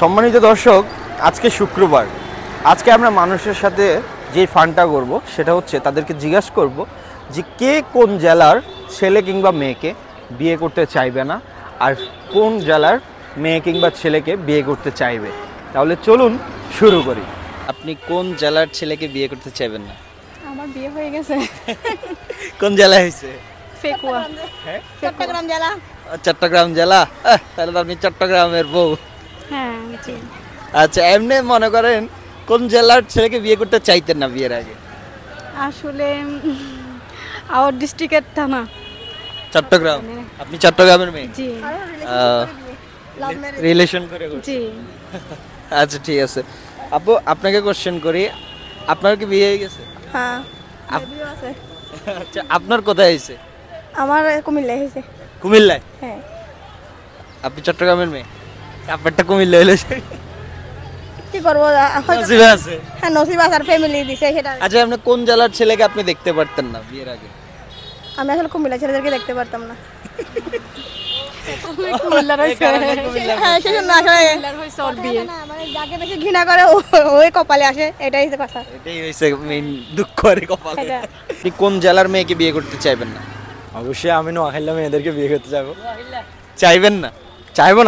সম্মানিত দর্শক, আজকে শুক্রবার। আজকে আমরা মানুষের সাথে যে ফানটা করব সেটা হচ্ছে তাদেরকে জিজ্ঞাসা করব যে কে কোন জেলার ছেলে কিংবা মেয়েকে বিয়ে করতে চাইবে না, আর কোন জেলার মেয়ে কিংবা ছেলেকে বিয়ে করতে চাইবে। তাহলে চলুন শুরু করি। আপনি কোন জেলার ছেলেকে বিয়ে করতে চাইবেন না? আমার বিয়ে হয়ে গেছে। কোন জেলায় হয়েছে? ফেকুয়া। হ্যাঁ, চট্টগ্রাম জেলা। চট্টগ্রাম জেলা। তাহলে তো আপনি চট্টগ্রামের বউ। হ্যাঁ জি। আচ্ছা, এমনি মনে করেন কোন জেলার ছেলেকে বিয়ে করতে চাইতেন না বিয়ের আগে? আসলে আওয়ার ডিস্ট্রিক্টের থানা চট্টগ্রাম। আপনি চট্টগ্রামের মেয়ে? জি রিলেশন করে করছেন? জি। আচ্ছা ঠিক আছে আপু, আপনাকে কোশ্চেন করি, আপনার কি বিয়ে হয়ে গেছে? হ্যাঁ বিয়ে আছে। আচ্ছা, আপনার কোথায় হয়েছে? আমার কুমিল্লায় হয়েছে। কুমিল্লায়? হ্যাঁ। আপনি চট্টগ্রামের মেয়ে, আপনারটা কুমিল্লা হইলে কি করবো, নসিবে আছে। হ্যাঁ নসিব আছে, আর ফ্যামিলি দিছে সেটা। আচ্ছা, আপনি কোন জেলার ছেলেকে আপনি দেখতে পারতেন না বিয়ের আগে? আমি আসলে কুমিল্লা ছেলেদেরকে দেখতে পারতাম না। হ্যাঁ সেজন্য আসলে মানে যাকে বেশি ঘৃণা করে ওই কপালে আসে, এটাই হচ্ছে কথা। এটাই হইছে মেইন দুঃখ আর কপালে। আপনি কোন জেলার মেয়েকে বিয়ে করতে চাইবেন না? অবশ্যই আমি নোয়াখালী মেয়েদেরকে বিয়ে করতে চাইবো। চাইবেন না? চাইবো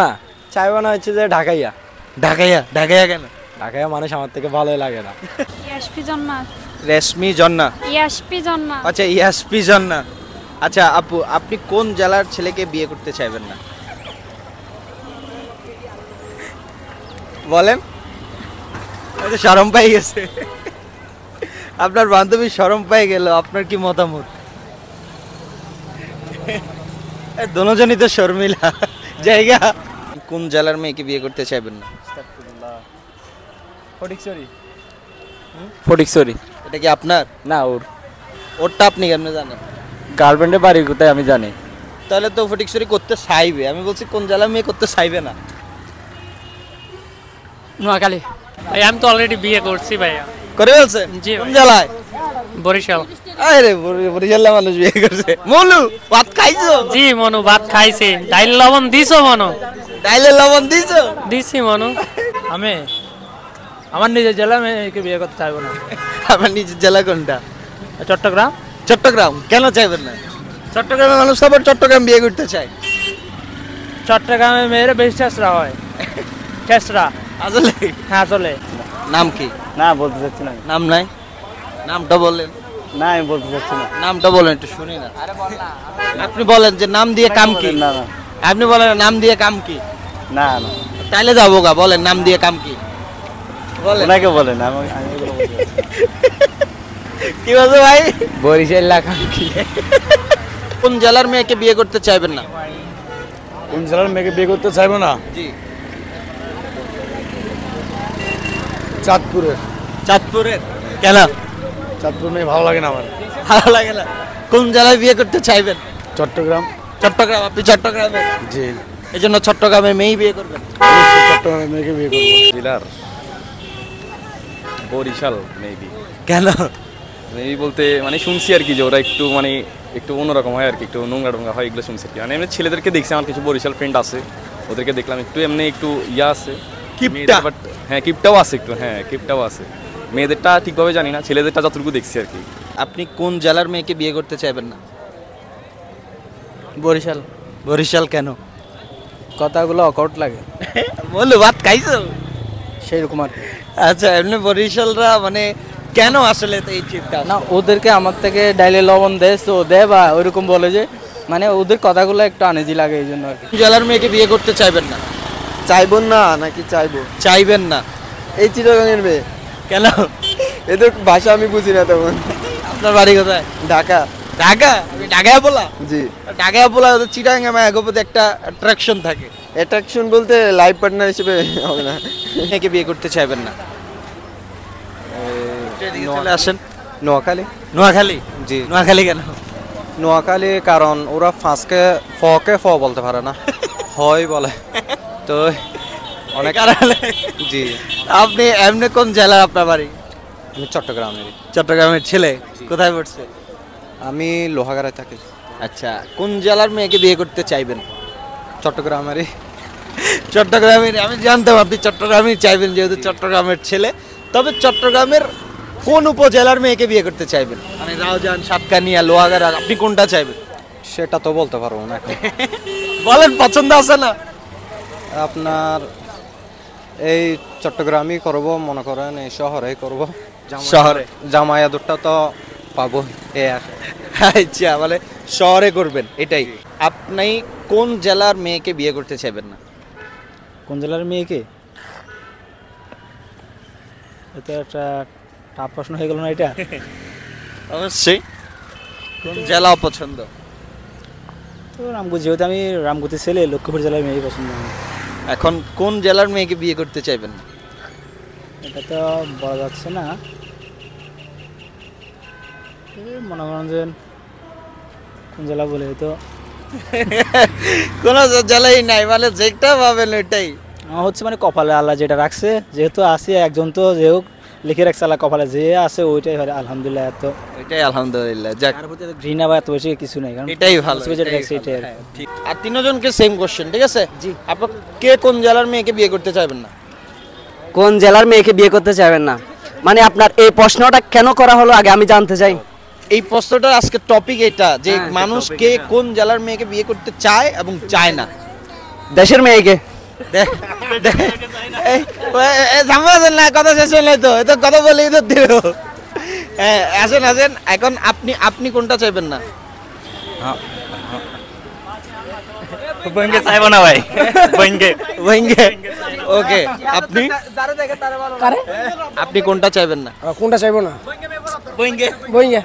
না হচ্ছে যে ঢাকাইয়া। ঢাকাইয়া? ঢাকাইয়া কেন? ঢাকাইয়া মানুষ আমার থেকে ভালোই লাগে না। ইয়াসপি জান্নাত। রেশমি জন্না? ইয়াসপি জান্নাত। আচ্ছা, ইয়াসপি জন্না। আচ্ছা আপু, আপনি কোন জেলার ছেলেকে বিয়ে করতে চাইবেন না বলেন? শরম পাই গেছে আপনার বান্ধবী, শরম পাই গেল। আপনার কি মতামত? দোনোজনই তো শর্মিলা জায়গা। কোন জেলার মেয়েকে বিয়ে করতে চাইবেন না? ফটিকছড়ি। এটা কি আপনার? না, ওর ওরটা আপনি কেমনে জানেন? গার্লফ্রেন্ডের বাড়ি কোথায় আমি জানি। তাহলে তো ফটিকছড়ি করতে চাইবে। আমি বলছি কোন জেলার মেয়ে করতে চাইবে না। নোয়াখালী। আমি তো অলরেডি বিয়ে করছি ভাইয়া। করে বলছে? জি কোন ভাই। জেলায়? বরিশাল। আরে বরিশালের মানুষ বিয়ে করছে। মনু ভাত খাইছো? জি মনু, ভাত খাইছি। ডাইল লবণ দিছো মনু? ডাইলে লবণ দিছো? দিছি মনু। আমি আমার নিজের জেলা মেয়েকে বিয়ে করতে চাইবো না। আমার নিজের জেলা কোনটা? চট্টগ্রাম। চট্টগ্রাম। কেন চাইবেন না? চট্টগ্রামের মানুষ আবার চট্টগ্রাম বিয়ে করতে চায়। চট্টগ্রামে মেয়েরা বেশি চেষ্টা হয়। চেষ্টা আসলে? হ্যাঁ আসলে। নাম কি? না বলতে চাচ্ছি না। নাম নাই? নামটা বললেন। না আমি বলতে চাচ্ছি না। নামটা বলেন, একটু শুনি না। আপনি বলেন যে নাম দিয়ে কাম কি? না না আপনি বলেন নাম দিয়ে কাম কি? না না তাইলে যাবো গা। বলেন নাম দিয়ে কাম কি? বলেন। ওনাকে বলেন। কি বলছো ভাই? বরিশাল এলাকা কি? কোন জেলার মেয়েকে বিয়ে করতে চাইবেন না? কোন জেলার মেয়েকে বিয়ে করতে চাইবো না? জি। চাঁদপুরের। চাঁদপুরের? কেন? চাঁদপুর মেয়ে ভালো লাগে না আমার। ভালো লাগে না? কোন জেলায় বিয়ে করতে চাইবেন? চট্টগ্রাম। চট্টগ্রাম। আপনি চট্টগ্রামের, জি। এই জন্য চট্টগ্রামের মেয়েই বিয়ে করবেন? চট্টগ্রামের মেয়েকে বিয়ে করবো। জেলার বরিশাল মেবি। কেন? মেবি বলতে মানে শুনছি আর কি যে ওরা একটু মানে একটু অন্যরকম হয় আর কি, একটু নোংরা টোংরা হয়, এগুলো শুনছি আর কি। মানে এমনি ছেলেদেরকে দেখছি, আমার কিছু বরিশাল ফ্রেন্ড আছে, ওদেরকে দেখলাম একটু এমনি একটু ইয়া আছে। কিপটা? বাট হ্যাঁ কিপটাও আছে একটু, হ্যাঁ কিপটাও আছে। মেয়েদেরটা ঠিকভাবে জানি না, ছেলেদেরটা যতটুকু দেখছি আর কি। আপনি কোন জেলার মেয়েকে বিয়ে করতে চাইবেন না? বরিশাল। বরিশাল কেন? কথাগুলো অকট লাগে। বলো, ভাত খাইছো? সেই রকম আর কি। আচ্ছা, এমনি বরিশালরা মানে কেন আসলে তো এই চিন্তা? না, ওদেরকে আমার থেকে ডাইলে লবণ দেয় তো দেয় বা ওইরকম বলে যে মানে ওদের কথাগুলো একটু আনেজি লাগে, এই জন্য আর কি। কোন জেলার মেয়েকে বিয়ে করতে চাইবেন না? চাইবো না নাকি চাইবো? চাইবেন না? এই চিটাগাঙের মেয়ে। কেন? এদের ভাষা আমি বুঝি না তেমন। আপনার বাড়ি কোথায়? ঢাকা। ঢাকা? আমি ঢাকায় বলা? জি। ঢাকায় বলা চিটাগাঙে মায়ের প্রতি একটা অ্যাট্রাকশন থাকে। অ্যাট্রাকশন বলতে লাইফ পার্টনার হিসেবে হবে না। মেয়েকে বিয়ে করতে চাইবেন না? চলে আসেন। নোয়াখালী। নোয়াখালী? জি। নোয়াখালী কেন? নোয়াখালী কারণ ওরা ফাঁসকে ফকে ফ বলতে পারে না, হয় বলে তো অনেক। জি। আপনি এমনি কোন জেলার আপনার বাড়ি? আমি চট্টগ্রামের। চট্টগ্রামের ছেলে? কোথায় পড়ছে? আমি লোহাগাড়ায় থাকি। আচ্ছা, কোন জেলার মেয়েকে বিয়ে করতে চাইবেন? চট্টগ্রামেরই। চট্টগ্রামের, আমি জানতাম আপনি চট্টগ্রামেই চাইবেন যেহেতু চট্টগ্রামের ছেলে। তবে চট্টগ্রামের কোন উপজেলার মেয়েকে বিয়ে করতে চাইবেন? মানে রাউজান, সাতকানিয়া, লোহাগাড়া, আপনি কোনটা চাইবেন? সেটা তো বলতে পারবো না এখন। বলেন, পছন্দ আছে না? আপনার এই চট্টগ্রামই করব, মনে করেন এই শহরেই করব। শহরে? জামায়াতুরটা তো পাবো এই আশা। আচ্ছা, মানে শহরে করবেন এটাই। আপনি কোন জেলার মেয়েকে বিয়ে করতে চাইবেন না? কোন জেলার মেয়েকে? এটা একটা টাফ প্রশ্ন হয়ে গেল না এটা? অবশ্যই। কোন জেলা অপছন্দ? তো রামগঞ্জ, যেহেতু আমি রামগঞ্জের ছেলে, লক্ষ্মীপুর জেলার মেয়ে পছন্দ আমার। এখন কোন জেলার মেয়েকে বিয়ে করতে চাইবেন না? এটা তো বলা যাচ্ছে না। এই মনে করেন যে কোন জেলা বলে তো কোন জেলাই নাই, মানে যেটা পাবেন ওইটাই। আমার হচ্ছে মানে কপালে আল্লাহ যেটা রাখছে, যেহেতু আছে একজন, তো যে হোক লিখে রাখছে আল্লাহ, কপালে যে আছে ওইটাই হয় আলহামদুলিল্লাহ। এত এটাই আলহামদুলিল্লাহ, যাক তার প্রতি এত ঘৃণা বা এত বেশি কিছু নেই, কারণ এটাই ভালো। নসিবে যেটা রাখছে এটাই আর কি। হ্যাঁ, ঠিক। আর তিনজনকে সেম কোশ্চেন, ঠিক আছে? জি। আপনি কে কোন জেলার মেয়েকে বিয়ে করতে চাইবেন না? কোন জেলার মেয়েকে বিয়ে করতে চাইবেন না, মানে আপনার এই প্রশ্নটা কেন করা হলো আগে আমি জানতে চাই। এই প্রশ্নটার আজকে টপিক এটা যে মানুষ কে কোন জেলার মেয়েকে বিয়ে করতে চায় এবং চায় না। দেশের মেয়েকে। কথা শেষ হলে তো এটা কথা বলেই তো দিল। হ্যাঁ, আসেন আসেন, এখন আপনি কোনটা চাইবেন না? বইঙ্গে চাইবো না ভাই, বইঙ্গে। ওকে, আপনি কোনটা চাইবেন না? কোনটা চাইবো না? বইঙ্গে বইঙ্গে।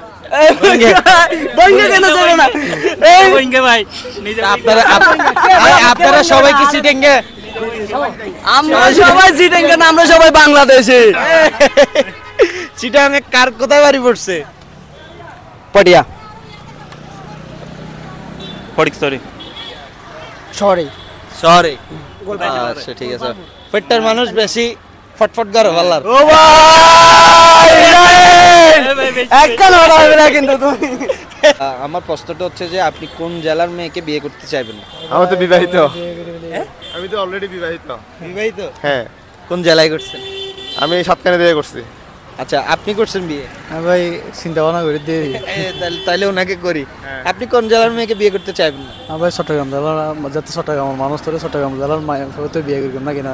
বইঙ্গে কেন যাবে না? বইঙ্গে ভাই। আপনারা সবাই কি সিটেঙ্গে? আমরা সবাই জিতেঙ্গে না, আমরা সবাই বাংলাদেশে। চিটাঙ্গে কার কোথায় বাড়ি পড়ছে? পটিয়া। ফটিকছড়ি। শহরে। শহরে? আচ্ছা, ঠিক আছে। পেটটার মানুষ বেশি ফটফট করে ভাল্লার। ও ভাই একখান হবে না কিন্তু তুমি। আমার প্রশ্নটা হচ্ছে যে আপনি কোন জেলার মেয়েকে বিয়ে করতে চাইবেন না? আমি তো বিবাহিত। আমি তো অলরেডি বিবাহিত। বিবাহিত? হ্যাঁ। কোন জেলায় করছেন? আমি সাতকানে দিয়ে করছি। আচ্ছা, আপনি করছেন বিয়ে? হ্যাঁ ভাই, চিন্তা ভাবনা করে দিয়ে তাহলে ওনাকে করি। আপনি কোন জেলার মেয়েকে বিয়ে করতে চাইবেন না? ভাই চট্টগ্রাম জেলার, যাতে চট্টগ্রামের মানুষ, তোরে চট্টগ্রাম জেলার মায়ের সবাই তো বিয়ে করি না কিনা।